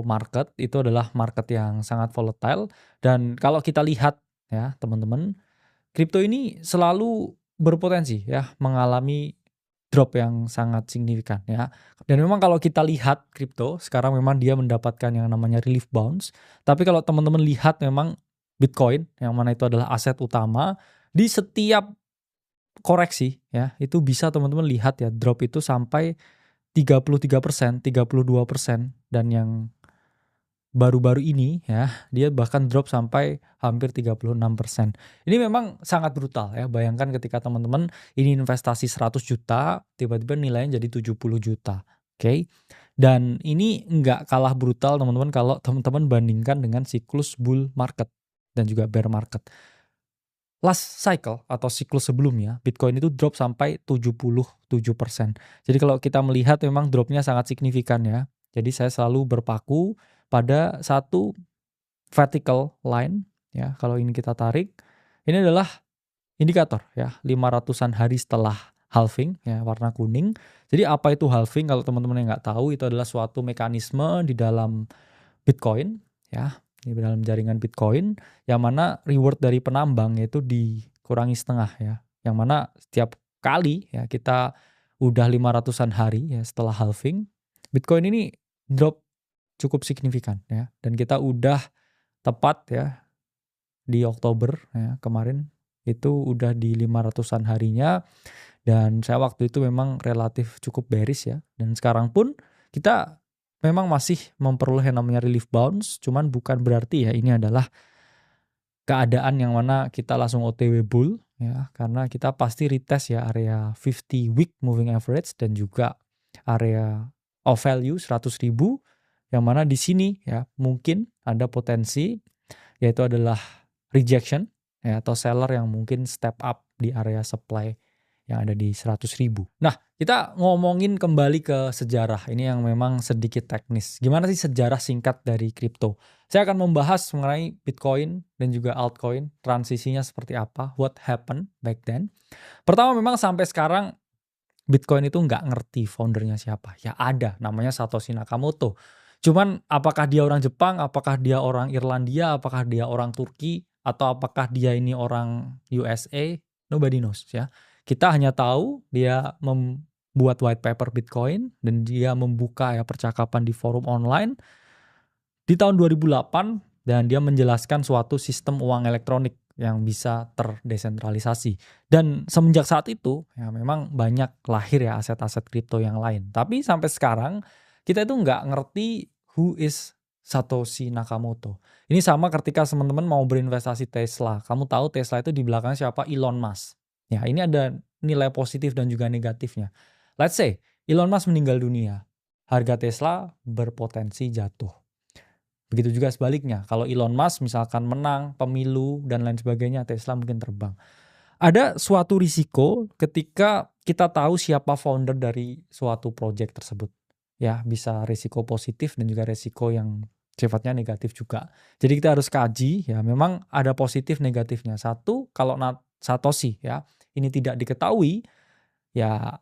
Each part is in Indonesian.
market itu adalah market yang sangat volatile dan kalau kita lihat ya teman-teman, kripto ini selalu berpotensi ya mengalami drop yang sangat signifikan ya. Dan memang kalau kita lihat kripto sekarang memang dia mendapatkan yang namanya relief bounce. Tapi kalau teman-teman lihat memang Bitcoin yang mana itu adalah aset utama di setiap koreksi ya, itu bisa teman-teman lihat ya drop itu sampai 33%, 32% dan yang baru-baru ini ya, dia bahkan drop sampai hampir 36%. Ini memang sangat brutal ya, bayangkan ketika teman-teman ini investasi 100 juta, tiba-tiba nilainya jadi 70 juta, oke. Dan ini nggak kalah brutal teman-teman kalau teman-teman bandingkan dengan siklus bull market dan juga bear market. Last cycle atau siklus sebelumnya, Bitcoin itu drop sampai 77%. Jadi kalau kita melihat memang dropnya sangat signifikan ya. Jadi saya selalu berpaku pada satu vertical line ya. Kalau ini kita tarik, ini adalah indikator ya, 500-an hari setelah halving ya, warna kuning. Jadi apa itu halving? Kalau teman-teman yang nggak tahu, itu adalah suatu mekanisme di dalam Bitcoin ya, di dalam jaringan Bitcoin yang mana reward dari penambang yaitu dikurangi setengah ya. Yang mana setiap kali ya kita udah 500-an hari ya setelah halving, Bitcoin ini drop cukup signifikan ya. Dan kita udah tepat ya di Oktober ya kemarin itu udah di 500-an harinya dan saya waktu itu memang relatif cukup bearish ya. Dan sekarang pun kita memang masih memperoleh yang namanya relief bounce, cuman bukan berarti ya ini adalah keadaan yang mana kita langsung OTW bull ya, karena kita pasti retest ya area 50 week moving average dan juga area of value 100.000 yang mana di sini ya mungkin ada potensi yaitu adalah rejection ya, atau seller yang mungkin step up di area supply yang ada di 100.000. Nah, kita ngomongin kembali ke sejarah. Ini yang memang sedikit teknis. Gimana sih sejarah singkat dari kripto? Saya akan membahas mengenai Bitcoin dan juga altcoin, transisinya seperti apa, what happened back then. Pertama memang sampai sekarang Bitcoin itu nggak ngerti foundernya siapa. Ya ada, namanya Satoshi Nakamoto. Cuman apakah dia orang Jepang, apakah dia orang Irlandia, apakah dia orang Turki, atau apakah dia ini orang USA, nobody knows ya. Kita hanya tahu dia membuat white paper Bitcoin dan dia membuka ya percakapan di forum online di tahun 2008 dan dia menjelaskan suatu sistem uang elektronik yang bisa terdesentralisasi. Dan semenjak saat itu ya memang banyak lahir ya aset-aset kripto yang lain. Tapi sampai sekarang kita itu nggak ngerti who is Satoshi Nakamoto. Ini sama ketika teman-teman mau berinvestasi Tesla. Kamu tahu Tesla itu di belakangnya siapa? Elon Musk. Ya ini ada nilai positif dan juga negatifnya. Let's say Elon Musk meninggal dunia. Harga Tesla berpotensi jatuh. Begitu juga sebaliknya, kalau Elon Musk misalkan menang pemilu dan lain sebagainya, Tesla mungkin terbang. Ada suatu risiko ketika kita tahu siapa founder dari suatu project tersebut. Ya, bisa risiko positif dan juga risiko yang sifatnya negatif juga. Jadi kita harus kaji, ya memang ada positif negatifnya. Satu, kalau Satoshi ya, ini tidak diketahui, ya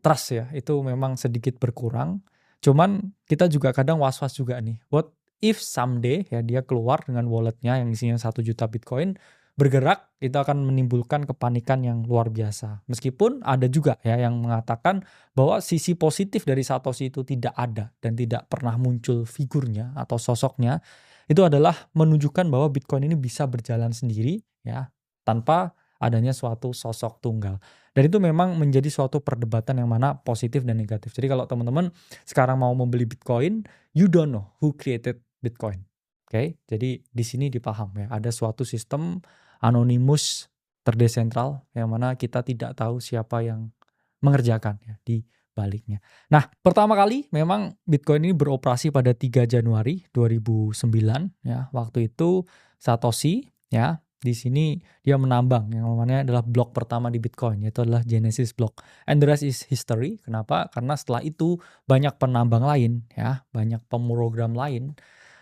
trust ya, itu memang sedikit berkurang. Cuman kita juga kadang was-was juga nih. What if someday ya dia keluar dengan walletnya yang isinya 1 juta Bitcoin, bergerak, itu akan menimbulkan kepanikan yang luar biasa. Meskipun ada juga ya yang mengatakan bahwa sisi positif dari Satoshi itu tidak ada dan tidak pernah muncul figurnya atau sosoknya. Itu adalah menunjukkan bahwa Bitcoin ini bisa berjalan sendiri ya tanpa adanya suatu sosok tunggal. Dan itu memang menjadi suatu perdebatan yang mana positif dan negatif. Jadi kalau teman-teman sekarang mau membeli Bitcoin, you don't know who created Bitcoin. Oke, jadi di sini dipaham ya, ada suatu sistem anonimus terdesentral yang mana kita tidak tahu siapa yang mengerjakan ya di baliknya. Nah, pertama kali memang Bitcoin ini beroperasi pada 3 Januari 2009 ya. Waktu itu Satoshi ya di sini dia menambang yang namanya adalah blok pertama di Bitcoin, yaitu adalah Genesis block. And the rest is history. Kenapa? Karena setelah itu banyak penambang lain ya, banyak pemrogram lain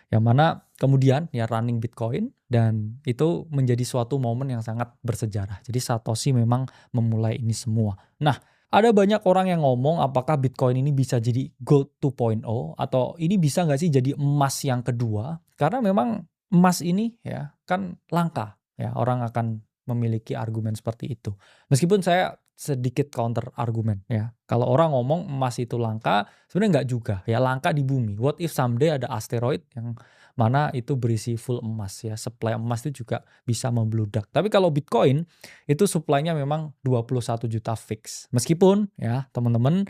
yang mana kemudian ya running Bitcoin dan itu menjadi suatu momen yang sangat bersejarah. Jadi Satoshi memang memulai ini semua. Nah, Ada banyak orang yang ngomong apakah Bitcoin ini bisa jadi gold 2.0 atau ini bisa nggak sih jadi emas yang kedua? Karena memang emas ini ya kan langka ya, orang akan memiliki argumen seperti itu. Meskipun saya sedikit counter argumen ya. Kalau orang ngomong emas itu langka, sebenarnya nggak juga ya, langka di bumi. What if someday ada asteroid yang mana itu berisi full emas ya, supply emas itu juga bisa membludak. Tapi kalau Bitcoin itu supply-nya memang 21 juta fix. Meskipun ya teman-teman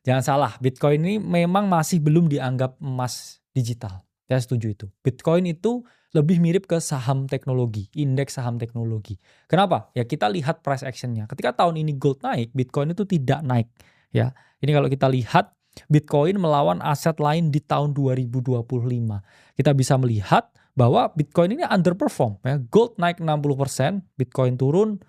jangan salah, Bitcoin ini memang masih belum dianggap emas digital. Saya setuju itu. Bitcoin itu lebih mirip ke saham teknologi, indeks saham teknologi. Kenapa? Ya kita lihat price action-nya. Ketika tahun ini gold naik, Bitcoin itu tidak naik. Ya, ini kalau kita lihat Bitcoin melawan aset lain di tahun 2025. Kita bisa melihat bahwa Bitcoin ini underperform. Ya. Gold naik 60%, Bitcoin turun,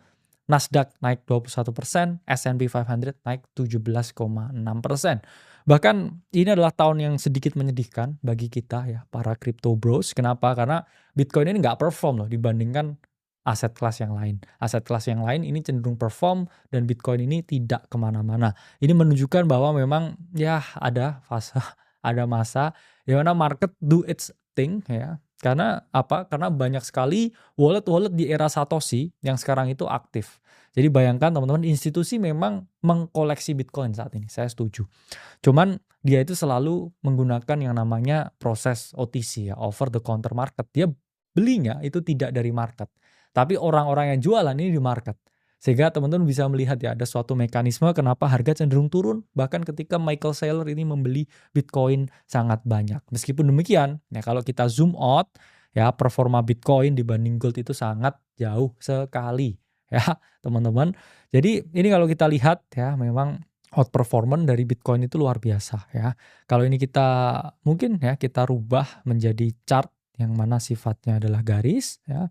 Nasdaq naik 21%, S&P 500 naik 17,6%. Bahkan ini adalah tahun yang sedikit menyedihkan bagi kita ya, para crypto bros. Kenapa? Karena Bitcoin ini nggak perform loh dibandingkan aset kelas yang lain. Aset kelas yang lain ini cenderung perform dan Bitcoin ini tidak kemana-mana. Ini menunjukkan bahwa memang ya ada fase, ada masa di mana market do its thing ya. Karena apa? Karena banyak sekali wallet-wallet di era Satoshi yang sekarang itu aktif. Jadi bayangkan teman-teman, institusi memang mengkoleksi Bitcoin saat ini. Saya setuju. Cuman dia itu selalu menggunakan yang namanya proses OTC ya, over the counter market. Dia belinya itu tidak dari market. Tapi orang-orang yang jualan ini di market. Sehingga teman-teman bisa melihat ya ada suatu mekanisme kenapa harga cenderung turun. Bahkan ketika Michael Saylor ini membeli Bitcoin sangat banyak. Meskipun demikian, ya kalau kita zoom out, ya performa Bitcoin dibanding gold itu sangat jauh sekali. Ya teman-teman. Jadi ini kalau kita lihat ya memang outperformance dari Bitcoin itu luar biasa ya. Kalau ini kita mungkin ya kita rubah menjadi chart yang mana sifatnya adalah garis ya.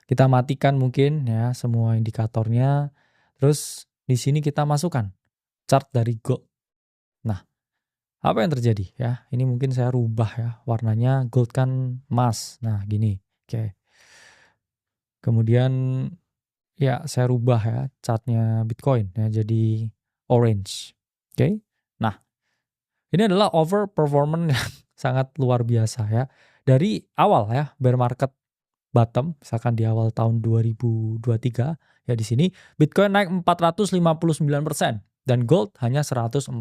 Kita matikan mungkin ya semua indikatornya. Terus di sini kita masukkan chart dari gold. Nah, apa yang terjadi ya? Ini mungkin saya rubah ya warnanya, gold kan emas. Nah, gini. Oke. Kemudian ya saya rubah ya chartnya Bitcoin ya jadi orange. Oke. Nah, ini adalah overperformance yang sangat luar biasa ya. Dari awal ya bear market bottom, misalkan di awal tahun 2023, ya di sini Bitcoin naik 459% dan gold hanya 141%.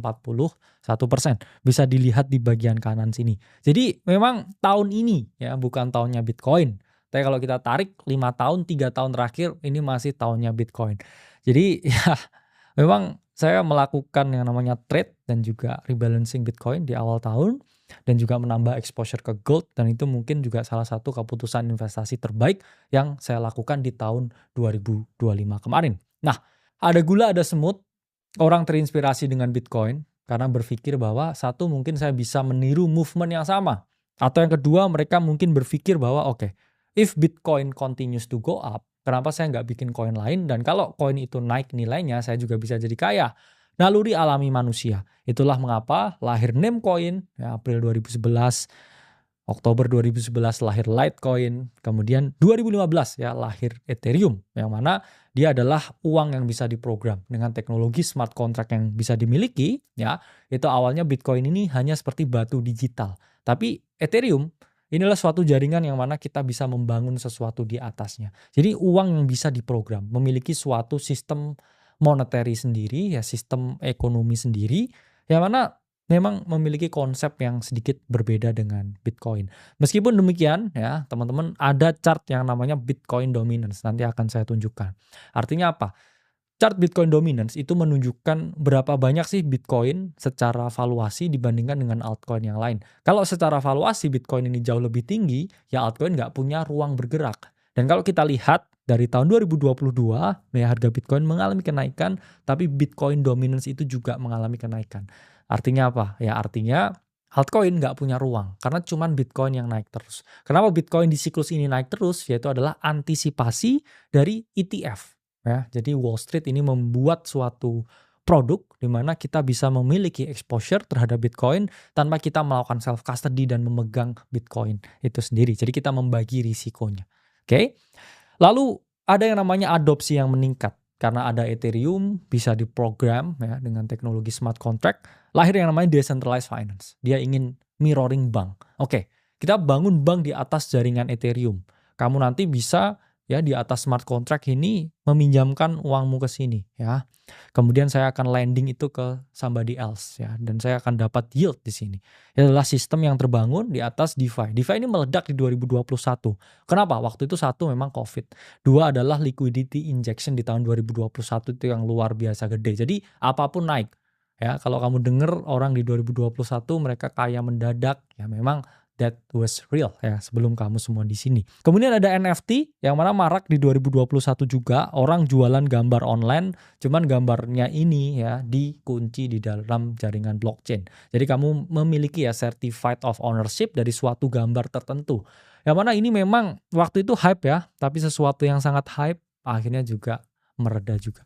Bisa dilihat di bagian kanan sini. Jadi memang tahun ini ya bukan tahunnya Bitcoin. Tapi kalau kita tarik 5 tahun, 3 tahun terakhir ini masih tahunnya Bitcoin. Jadi ya memang saya melakukan yang namanya trade dan juga rebalancing Bitcoin di awal tahun dan juga menambah exposure ke gold, dan itu mungkin juga salah satu keputusan investasi terbaik yang saya lakukan di tahun 2025 kemarin. Nah, ada gula ada semut, orang terinspirasi dengan Bitcoin karena berpikir bahwa satu mungkin saya bisa meniru movement yang sama, atau yang kedua mereka mungkin berpikir bahwa oke, if Bitcoin continues to go up, kenapa saya nggak bikin koin lain, dan kalau koin itu naik nilainya saya juga bisa jadi kaya. Naluri alami manusia. Itulah mengapa lahir Namecoin ya, April 2011, Oktober 2011 lahir Litecoin, kemudian 2015 ya lahir Ethereum, yang mana dia adalah uang yang bisa diprogram dengan teknologi smart contract yang bisa dimiliki ya. Itu awalnya Bitcoin ini hanya seperti batu digital. Tapi Ethereum inilah suatu jaringan yang mana kita bisa membangun sesuatu di atasnya. Jadi uang yang bisa diprogram, memiliki suatu sistem monetary sendiri, ya sistem ekonomi sendiri, yang mana memang memiliki konsep yang sedikit berbeda dengan Bitcoin. Meskipun demikian, ya teman-teman, ada chart yang namanya Bitcoin Dominance, nanti akan saya tunjukkan. Artinya apa? Chart Bitcoin Dominance itu menunjukkan berapa banyak sih Bitcoin secara valuasi dibandingkan dengan altcoin yang lain. Kalau secara valuasi Bitcoin ini jauh lebih tinggi, ya altcoin nggak punya ruang bergerak. Dan kalau kita lihat dari tahun 2022, ya harga Bitcoin mengalami kenaikan, tapi Bitcoin Dominance itu juga mengalami kenaikan. Artinya apa? Ya artinya altcoin nggak punya ruang, karena cuman Bitcoin yang naik terus. Kenapa Bitcoin di siklus ini naik terus? Yaitu adalah antisipasi dari ETF. Ya, jadi Wall Street ini membuat suatu produk di mana kita bisa memiliki exposure terhadap Bitcoin tanpa kita melakukan self custody dan memegang Bitcoin itu sendiri. Jadi kita membagi risikonya. Oke. Lalu ada yang namanya adopsi yang meningkat. karena ada Ethereum bisa diprogram ya dengan teknologi smart contract, lahir yang namanya decentralized finance. Dia ingin mirroring bank. Oke, kita bangun bank di atas jaringan Ethereum. Kamu nanti bisa ya di atas smart contract ini meminjamkan uangmu ke sini ya. Kemudian saya akan lending itu ke somebody else ya, dan saya akan dapat yield di sini. Ini adalah sistem yang terbangun di atas DeFi. DeFi ini meledak di 2021. Kenapa? Waktu itu satu memang COVID. Dua adalah liquidity injection di tahun 2021 itu yang luar biasa gede. Jadi apapun naik. Ya, kalau kamu dengar orang di 2021 mereka kaya mendadak, ya memang that was real ya sebelum kamu semua di sini. Kemudian ada NFT yang mana marak di 2021 juga, orang jualan gambar online, cuman gambarnya ini ya dikunci di dalam jaringan blockchain. Jadi kamu memiliki ya certificate of ownership dari suatu gambar tertentu. Yang mana ini memang waktu itu hype ya, tapi sesuatu yang sangat hype akhirnya juga mereda juga.